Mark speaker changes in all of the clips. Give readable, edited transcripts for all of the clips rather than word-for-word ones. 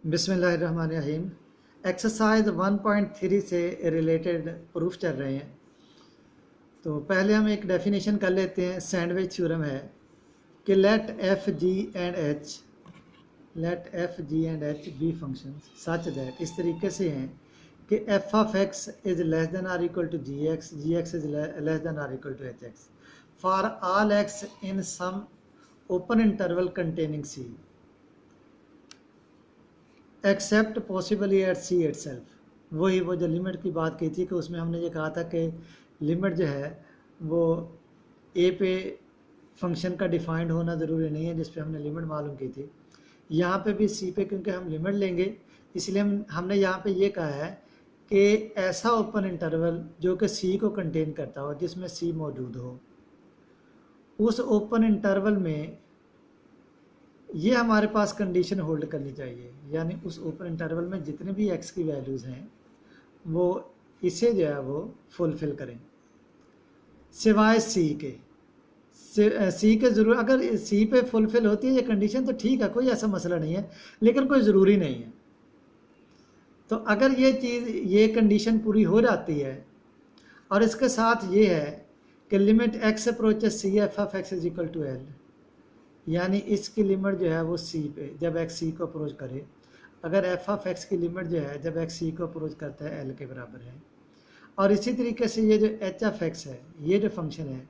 Speaker 1: बिस्मिल्लाहिर्रहमानिर्रहीम। एक्सरसाइज 1.3 से related proof चल रहे हैं। तो पहले हम एक डेफिनेशन कर लेते हैं। सैंडविच थ्योरम है कि let f g and h be function such that, इस तरीके से हैं कि f of x is less than or equal to g x is less than or equal to h x for all x in some open interval containing c except possibly at c itself. वही वो जो limit की बात की थी कि उसमें हमने ये कहा था कि लिमिट जो है वो ए पे फंक्शन का डिफाइंड होना ज़रूरी नहीं है, जिस पे हमने लिमिट मालूम की थी। यहाँ पे भी सी पे क्योंकि हम लिमिट लेंगे, इसलिए हमने यहाँ पे ये कहा है कि ऐसा ओपन इंटरवल जो कि सी को कंटेन करता हो, जिसमें सी मौजूद हो, उस ओपन इंटरवल में ये हमारे पास कंडीशन होल्ड करनी चाहिए। यानी उस ओपन इंटरवल में जितने भी एक्स की वैल्यूज़ हैं वो इसे जो है वो फुलफ़िल करें, सिवाय सी के। सी के ज़रूर अगर सी पे फुलफ़िल होती है ये कंडीशन तो ठीक है, कोई ऐसा मसला नहीं है, लेकिन कोई ज़रूरी नहीं है। तो अगर ये कंडीशन पूरी हो जाती है और इसके साथ ये है कि limit x approaches c f of x is equal to l, यानी इसकी लिमिट जो है वो सी पे जब एक्स सी को अप्रोच करे, अगर एफ ऑफ एक्स की लिमिट जो है जब एक्स सी को अप्रोच करता है एल के बराबर है। और इसी तरीके से ये जो एच ऑफ एक्स है, ये जो फंक्शन है,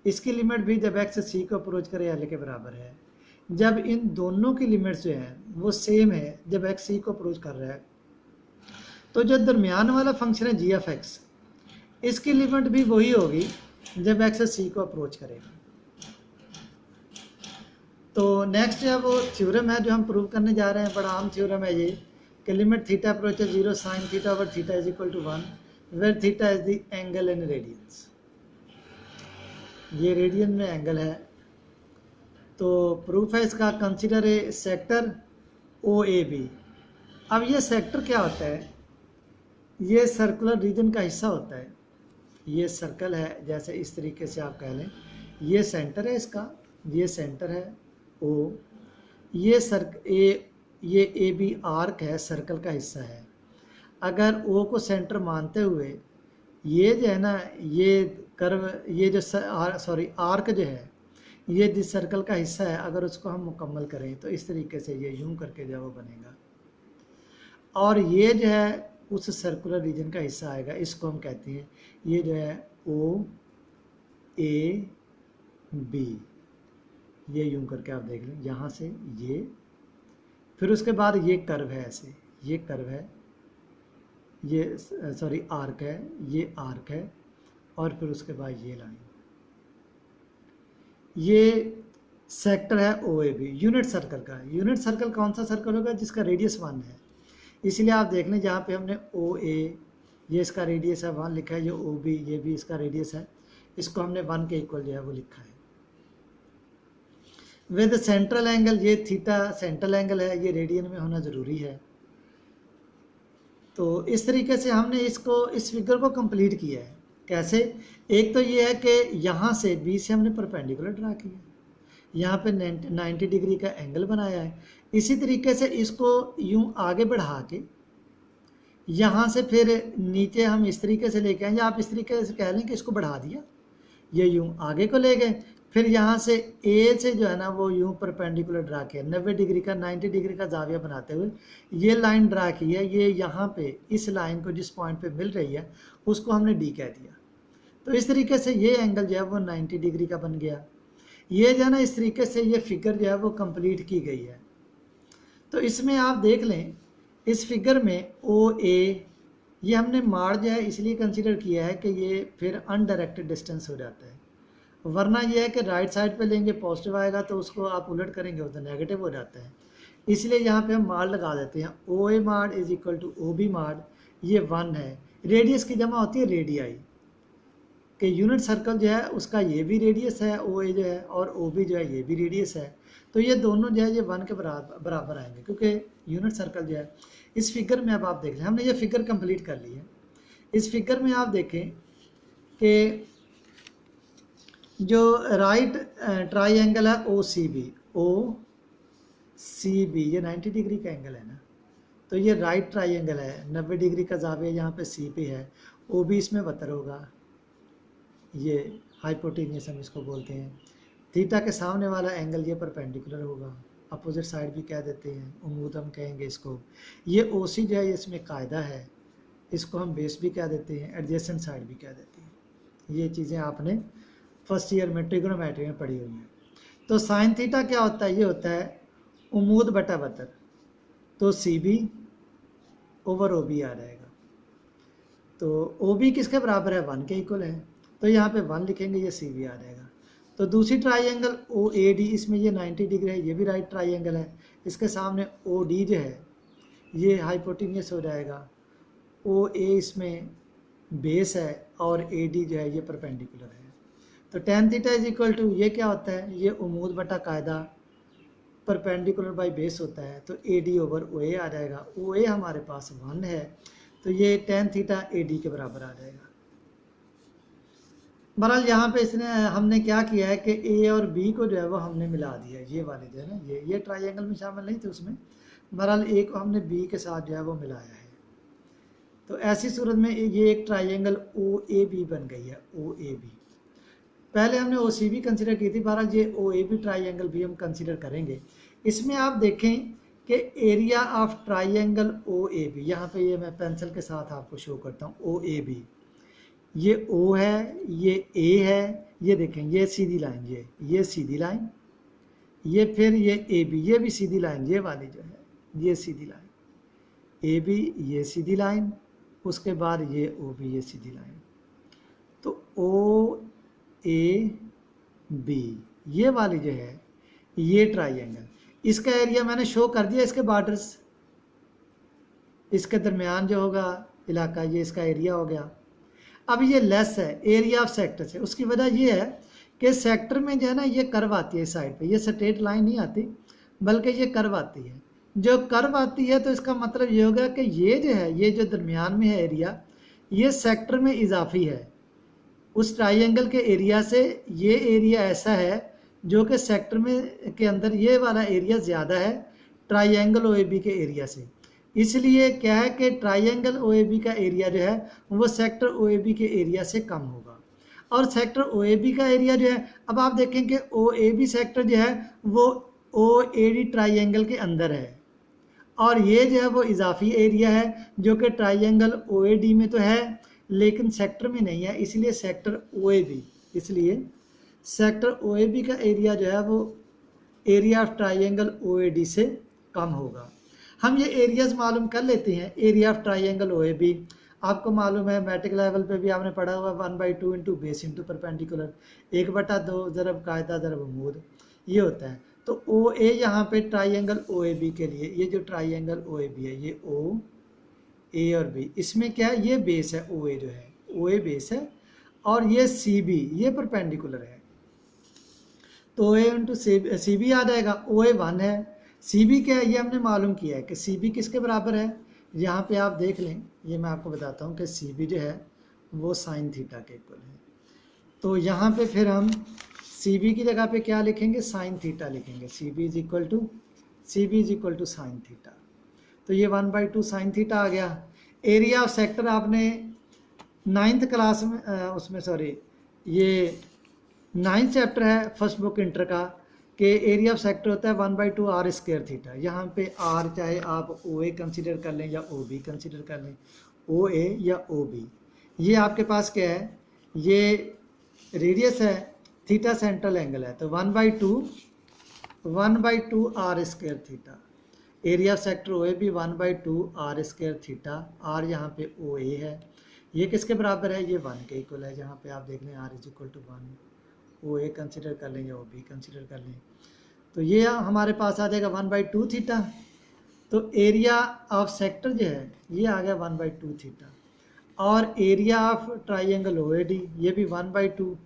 Speaker 1: इसकी लिमिट भी जब एक्स सी को अप्रोच करे एल के बराबर है। जब इन दोनों की लिमिट्स जो है वो सेम है जब एक्स सी को अप्रोच कर रहा है, तो जो दरमियान वाला फंक्शन है जी ऑफ एक्स, इसकी लिमिट भी वही होगी जब एक्स सी को अप्रोच करेगा। तो नेक्स्ट है वो थ्योरम है जो हम प्रूव करने जा रहे हैं। बड़ा आम थ्योरम है ये कि limit theta approaches 0 sine theta over theta is equal to 1 where theta is the angle in radians. ये रेडियन में एंगल है। तो प्रूफ है इसका, consider a sector O A B. अब ये सेक्टर क्या होता है? ये सर्कुलर रीजन का हिस्सा होता है। ये सर्कल है, जैसे इस तरीके से आप कह लें, ये सेंटर है इसका, ये सेंटर है ओ, ये ए बी आर्क है, सर्कल का हिस्सा है। अगर ओ को सेंटर मानते हुए ये जो है ना, ये कर्व, ये जो आर्क जो है, ये जिस सर्कल का हिस्सा है, अगर उसको हम मुकम्मल करें तो इस तरीके से ये यूं करके जो वो बनेगा। और ये जो है उस सर्कुलर रीजन का हिस्सा आएगा, इसको हम कहते हैं, ये जो है ओ ए बी। ये यूं करके आप देख लें, यहाँ से ये, फिर उसके बाद ये कर्व है, ऐसे ये कर्व है, ये आर्क है, ये आर्क है, और फिर उसके बाद ये लाइन। ये सेक्टर है ओ ए बी, यूनिट सर्कल का। यूनिट सर्कल कौन सा सर्कल होगा? जिसका रेडियस 1 है। इसलिए आप देख लें, जहाँ पे हमने ओ ए, ये इसका रेडियस है 1 लिखा है, ये ओ बी, ये भी इसका रेडियस है, इसको हमने 1 के इक्वल जो है वो लिखा है। विद सेंट्रल एंगल, ये थीटा सेंट्रल एंगल है, ये रेडियन में होना ज़रूरी है। तो इस तरीके से हमने इस फिगर को कंप्लीट किया है। कैसे? एक तो ये है कि यहाँ से बी से हमने परपेंडिकुलर ड्रा किया, यहाँ पे 90 डिग्री का एंगल बनाया है। इसी तरीके से इसको यूं आगे बढ़ा के यहाँ से फिर नीचे हम इस तरीके से लेके आए, या आप इस तरीके से कह लें कि इसको बढ़ा दिया, ये यूं आगे को ले गए। फिर यहाँ से ए से जो है ना वो यूं परपेंडिकुलर ड्रा किया, 90 डिग्री का जाविया बनाते हुए ये लाइन ड्रा की है। ये यहाँ पे इस लाइन को जिस पॉइंट पे मिल रही है उसको हमने डी कह दिया। तो इस तरीके से ये एंगल जो है वो 90 डिग्री का बन गया। ये जो है ना, इस तरीके से ये फिगर जो है वो कंप्लीट की गई है। तो इसमें आप देख लें, इस फिगर में ओ ए, ये हमने मार्ड जो है इसलिए कंसिडर किया है कि ये फिर अनडायरेक्टेड डिस्टेंस हो जाता है। वरना ये है कि राइट साइड पे लेंगे पॉजिटिव आएगा, तो उसको आप उलट करेंगे तो नेगेटिव हो जाता है। इसलिए यहाँ पे हम मार्ड लगा देते हैं, O A mod is equal to O B mod. ये 1 है, रेडियस की जमा होती है रेडियाई, कि यूनिट सर्कल जो है उसका ये भी रेडियस है ओ ए जो है, और ओ बी जो है ये भी रेडियस है। तो ये दोनों जो है ये 1 के बराबर आएंगे, क्योंकि यूनिट सर्कल जो है इस फिगर में, अब आप देख लें, हमने ये फिगर कंप्लीट कर ली है। इस फिगर में आप देखें कि जो राइट ट्राइंगल है ओ सी बी, ये 90 डिग्री का एंगल है ना, तो ये राइट ट्राइंगल है, 90 डिग्री का ज़ाविया यहाँ पे सी पे है, ओ बी इसमें 72 होगा, ये हाइपोटेन्यूस हम इसको बोलते हैं। थीटा के सामने वाला एंगल ये परपेंडिकुलर होगा, अपोजिट साइड भी कह देते हैं, उमूद हम कहेंगे इसको। ये ओ सी जो है इसमें कायदा है, इसको हम बेस भी कह देते हैं, एडजेसेंट साइड भी कह देते हैं। ये चीज़ें आपने फर्स्ट ईयर में ट्रिग्नोमेट्री में पढ़ी हुई हैं। तो साइन थीटा क्या होता है, ये होता है उमूद बटा बतर, तो C B over O B आ जाएगा। तो ओ बी किसके बराबर है, 1 के इक्वल है, तो यहाँ पे 1 लिखेंगे, ये सी बी आ जाएगा। तो दूसरी ट्राइंगल ओ ए डी, इसमें ये 90 डिग्री है, ये भी राइट ट्राइंगल है, इसके सामने ओ डी जो है ये हाइपोटेन्यूस हो जाएगा, ओ ए इसमें बेस है और ए डी जो है ये परपेंडिकुलर है। तो tan theta is equal to, ये क्या होता है, ये उमूद बटा कायदा परपेंडिकुलर बाई बेस होता है, तो ए डी ओवर ओ ए आ जाएगा। ओ ए हमारे पास 1 है, तो ये tan थीटा ए डी के बराबर आ जाएगा। बहरहाल यहाँ पे इसने हमने क्या किया है कि ए और बी को जो है वो हमने मिला दिया, ये वाले जो है ना, ये ट्राइंगल में शामिल नहीं थे उसमें, बहरहाल ए को हमने बी के साथ जो है वो मिलाया है। तो ऐसी सूरत में ये एक ट्राइंगल ओ ए बी बन गई है, ओ ए बी। पहले हमने ओ सी बी कंसिडर की थी, बहरहाल ये ओ ए बी ट्राइंगल भी हम कंसिडर करेंगे। इसमें आप देखें कि area of triangle O A B, यहाँ पे ये मैं पेंसिल के साथ आपको शो करता हूँ, ओ ए बी, ये O है, ये A है, ये देखें ये सीधी लाइन, ये सीधी लाइन, ये फिर ये AB, ये भी सीधी लाइन, ये वाली जो है ये सीधी लाइन, AB ये सीधी लाइन, उसके बाद ये OB ये सीधी लाइन। तो OAB ये वाली जो है ये ट्राइंगल, इसका एरिया मैंने शो कर दिया, इसके बॉर्डर्स, इसके दरमियान जो होगा इलाका, ये इसका एरिया हो गया। अब ये लेस है एरिया ऑफ सेक्टर से, उसकी वजह ये है कि सेक्टर में जो है ना ये कर्व आती है साइड पे, ये स्ट्रेट लाइन नहीं आती बल्कि ये कर्व आती है। जो कर्व आती है तो इसका मतलब ये होगा कि ये जो है, ये जो दरमियान में है एरिया, ये सेक्टर में इजाफी है उस ट्राइंगल के एरिया से। ये एरिया ऐसा है जो कि सेक्टर में के अंदर ये वाला एरिया ज़्यादा है ट्राइंगल ओ ए बी के एरिया से, इसलिए क्या है कि ट्राइंगल ओ ए बी का एरिया जो है वो सेक्टर ओ ए बी के एरिया से कम होगा। और सेक्टर ओ ए बी का एरिया जो है, अब आप देखें कि ओ ए बी सेक्टर जो है वो ओ ए डी ट्राइंगल के अंदर है, और ये जो है वो इजाफी एरिया है जो कि ट्राइंगल ओ ए डी में तो है लेकिन सेक्टर में नहीं है, इसलिए सेक्टर ओ ए बी, इसलिए सेक्टर ओ ए बी का एरिया जो है वो area of triangle O A D से कम होगा। हम ये एरियाज मालूम कर लेते हैं। Area of triangle O A B आपको मालूम है, मैट्रिक लेवल पे भी आपने पढ़ा हुआ, 1/2 इंटू बेस इंटू परपेंडिकुलर, 1/2 ज़रब कायदा ज़रब उमूद, ये होता है। तो ओ ए यहाँ पे ट्राइंगल ओ ए बी के लिए, ये जो ट्राइंगल ओ ए बी है, ये ओ ए और बी, इसमें क्या है, ये बेस है, ओ ए जो है ओ ए बेस है, और ये सी बी ये परपेंडिकुलर है, तो ओ ए इंटू सी बी आ जाएगा। ओ ए 1 है, सी बी क्या है ये हमने मालूम किया है कि सी बी किसके बराबर है, यहाँ पे आप देख लें, ये मैं आपको बताता हूँ कि सी बी जो है वो साइन थीटा के इक्वल है। तो यहाँ पे फिर हम सी बी की जगह पे क्या लिखेंगे, साइन थीटा लिखेंगे, C B is equal to sine theta. तो ये 1/2 साइन थीटा आ गया। एरिया ऑफ सेक्टर आपने 9th क्लास में उसमें सॉरी ये 9th चैप्टर है फर्स्ट बुक इंटर का, कि एरिया ऑफ सेक्टर होता है 1/2 आर स्क्वायर थीटा। यहाँ पे आर चाहे आप ओ ए कंसिडर कर लें या ओ बी कंसिडर कर लें, ओ ए या ओ बी, ये आपके पास क्या है, ये रेडियस है, थीटा सेंट्रल एंगल है, तो 1/2 r square theta. Area of sector O A B 1/2 r square theta, r यहाँ पे ओ ए है, ये किसके बराबर है, ये 1 के इक्वल है। जहाँ पे आप देख लें r is equal to 1, O A consider कर लें या ओ बी कंसिडर कर लें, तो ये हमारे पास आ जाएगा 1/2 थीटा। तो एरिया ऑफ सेक्टर जो है ये आ गया 1/2 थीटा, और area of triangle O A D ये भी 1/2,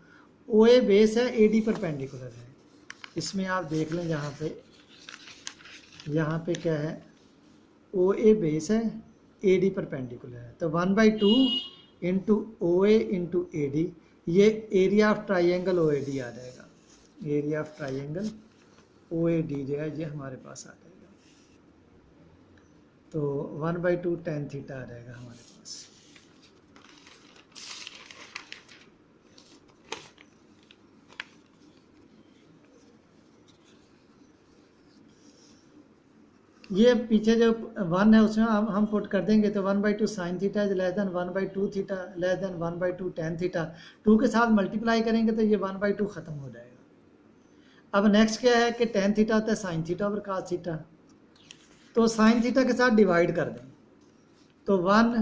Speaker 1: ओ ए बेस है, ए डी परपेंडिकुलर है। इसमें आप देख लें यहाँ पे क्या है, ओ ए बेस है, ए डी परपेंडिकुलर है, तो 1/2 into O A into A D, ये area of triangle O A D आ जाएगा। Area of triangle O A D जो है ये हमारे पास आ जाएगा। तो 1/2 tan थीटा आ जाएगा हमारे पास। ये पीछे जो 1 है उसमें हम पुट कर देंगे तो 1/2 sine theta is less then 1/2 theta less than 1/2 tan theta. 2 के साथ मल्टीप्लाई करेंगे तो ये 1/2 ख़त्म हो जाएगा। अब नेक्स्ट क्या है कि tan थीटा होता है sign theta over cos theta, तो साइन थीटा के साथ डिवाइड कर दें तो 1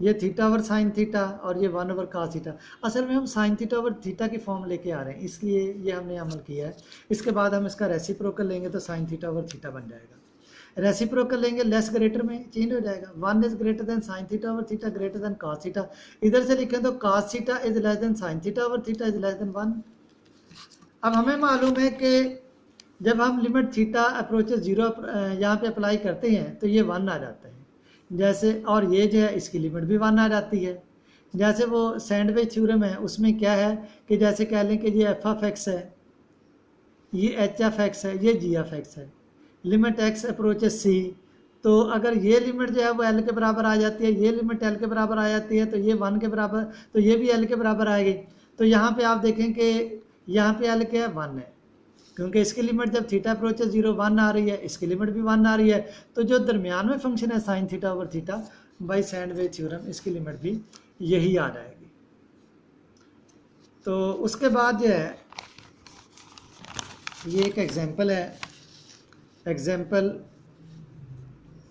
Speaker 1: ये थीटा ओवर साइन थीटा और ये 1 ओवर cos थीटा। असल में हम साइन थीटा ओवर थीटा की फॉर्म लेके आ रहे हैं, इसलिए ये हमने अमल किया है। इसके बाद हम इसका रेसिप्रोकल लेंगे तो साइन थीटा ओवर थीटा बन जाएगा। रेसिप्रोकल लेंगे लेस ग्रेटर में चेंज हो जाएगा। 1 is greater than sign theta over theta greater than cos theta. इधर से लिखें तो cos theta is less then sign theta over theta is less then 1। अब हमें मालूम है कि जब हम लिमिट थीटा अप्रोचेस 0 यहाँ पे अप्लाई करते हैं तो ये 1 आ जाता है जैसे, और ये जो है इसकी लिमिट भी 1 आ जाती है। जैसे वो सैंडविच थ्योरम है उसमें क्या है कि जैसे कह लें कि ये f(x) है, ये h(x) है, ये g(x) है, लिमिट x अप्रोचेस c, तो अगर ये लिमिट जो है वो l के बराबर आ जाती है, ये लिमिट l के बराबर आ जाती है तो ये 1 के बराबर, तो ये भी l के बराबर आएगी। तो यहाँ पे आप देखें कि यहाँ पे l क्या है 1 है, क्योंकि इसकी लिमिट जब थीटा अप्रोचेस 0 1 आ रही है, इसकी लिमिट भी 1 आ रही है, तो जो दरमियान में फंक्शन है sign theta over theta by sandwich theorem, इसकी लिमिट भी यही आ जाएगी। तो उसके बाद जो है ये एक एग्जांपल है, एग्जांपल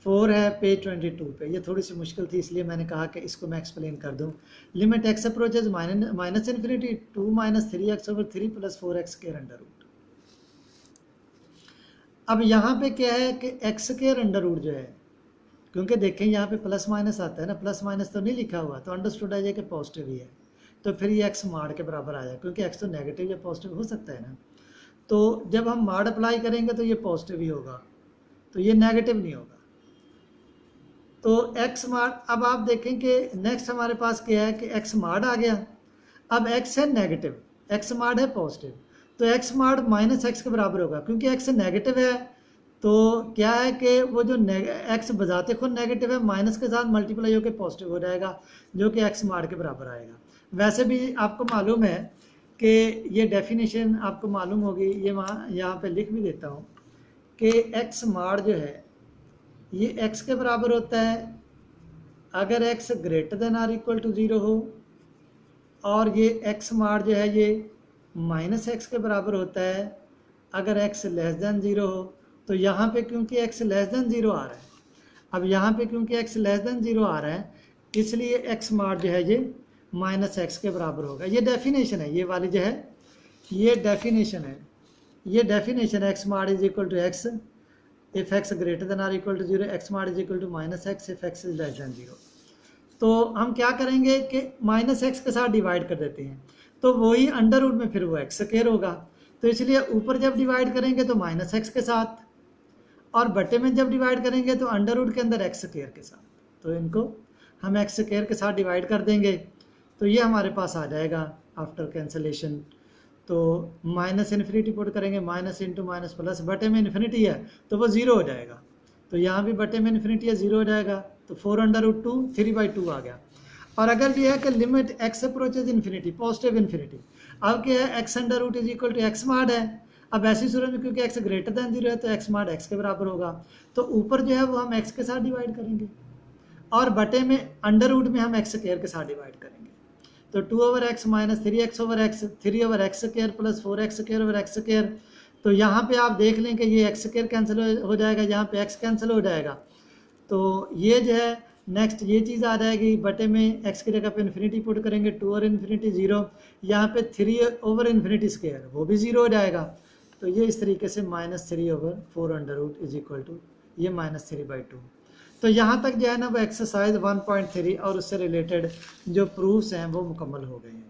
Speaker 1: 4 है पेज 22 पे। ये थोड़ी सी मुश्किल थी इसलिए मैंने कहा कि इसको मैं एक्सप्लेन कर दूं। Limit x approaches minus infinity 2 - 3x over 3 + 4x square under root. अब यहाँ पे क्या है कि x स्क्वायर अंडर रूट जो है, क्योंकि देखें यहाँ पे प्लस माइनस आता है ना, प्लस माइनस तो नहीं लिखा हुआ, तो अंडरस्टूड है कि पॉजिटिव ही है, तो फिर ये x माड के बराबर आ जाए, क्योंकि x तो नेगेटिव या पॉजिटिव हो सकता है ना। तो जब हम माड अप्लाई करेंगे तो ये पॉजिटिव ही होगा, तो ये नेगेटिव नहीं होगा। तो x माड, अब आप देखें कि नेक्स्ट हमारे पास क्या है कि x माड आ गया। अब x है नेगेटिव, x माड है पॉजिटिव, तो x माड -x के बराबर होगा, क्योंकि x नेगेटिव है तो क्या है कि वो जो x बजाते खुद नेगेटिव है, माइनस के साथ मल्टीप्लाई होकर पॉजिटिव हो जाएगा, जो कि x माड के बराबर आएगा। वैसे भी आपको मालूम है कि ये डेफिनेशन आपको मालूम होगी, ये वहाँ यहाँ पे लिख भी देता हूँ कि x माड जो है ये x के बराबर होता है अगर x greater than or equal to 0 हो, और ये x माड जो है ये -x के बराबर होता है अगर x लेस देन 0 हो। तो यहाँ पे क्योंकि x लेस देन 0 आ रहा है, अब यहाँ पे क्योंकि x लेस देन 0 आ रहा है, इसलिए x माड जो है ये -x के बराबर होगा। ये डेफिनेशन है, ये वाली जो है ये डेफिनेशन है, ये डेफिनेशन है। x mod is equal to x if x greater than or equal to 0, x mod is equal to -x if x is less than 0। तो हम क्या करेंगे कि -x के साथ डिवाइड कर देते हैं, तो वही अंडर रूट में फिर वो x स्क्वायर होगा, तो इसलिए ऊपर जब डिवाइड करेंगे तो -x के साथ, और बटे में जब डिवाइड करेंगे तो अंडर रूट के अंदर x स्क्वायर के साथ। तो इनको हम x स्क्वायर के साथ डिवाइड कर देंगे तो ये हमारे पास आ जाएगा आफ्टर कैंसलेशन। तो माइनस इन्फिनिटी पुट करेंगे, माइनस इंटू माइनस प्लस, बटे में इन्फिनिटी है तो वो 0 हो जाएगा, तो यहाँ भी बटे में इन्फिनिटी है 0 हो जाएगा, तो 4/2 3/2 आ गया। और अगर ये है कि limit x approaches infinity positive infinity, अब क्या है x under root is equal to x mod है। अब ऐसी सूरत में क्योंकि x ग्रेटर देन 0 है तो x माड x के बराबर होगा, तो ऊपर जो है वो हम x के साथ डिवाइड करेंगे और बटे में अंडर रूट में हम x स्क्वायर के साथ डिवाइड करेंगे। तो 2/x - 3x/x 3/x square plus 4x square over x square. तो यहाँ पे आप देख लें कि ये x स्क्वायर कैंसिल हो जाएगा, यहाँ पे x कैंसिल हो जाएगा, तो ये जो है नेक्स्ट ये चीज़ आ जाएगी, बटे में x की जगह पे इन्फिनिटी पुट करेंगे 2 और इन्फिनिटी 0, यहाँ पे 3/इन्फिनिटी स्क्वायर वो भी 0 हो जाएगा। तो ये इस तरीके से -3/4 इज इक्वल टू ये -3/2। तो यहाँ तक जो है ना वो एक्सरसाइज 1.3 और उससे रिलेटेड जो प्रूफ्स हैं वो मुकम्मल हो गए हैं।